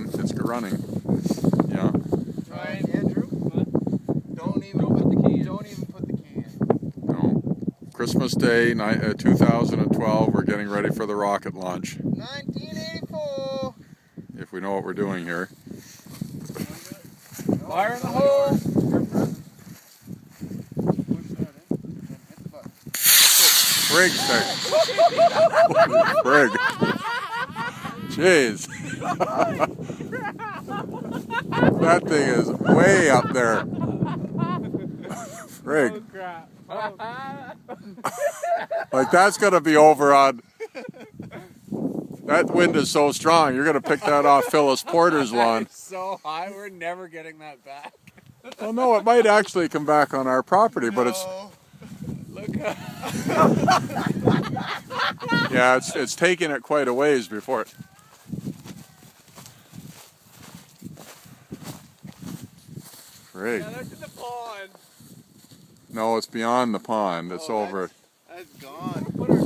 on. It's running. Yeah. Ryan, Andrew, don't even put the key in. No. Christmas Day, 2012. We're getting ready for the rocket launch. 1984. If we know what we're doing here. Fire in the hole. Frig thing. Frig. Jeez. That thing is way up there. Frig. Oh crap. Oh. Like that's gonna be over on. That wind is so strong, you're gonna pick that off Phyllis Porter's lawn. It's so high, we're never getting that back. Well, no, it might actually come back on our property, but it's. Look up. Yeah, it's taking it quite a ways before it. Frig. Yeah, that's in the pond. No, it's beyond the pond. It's over. That's gone. Put our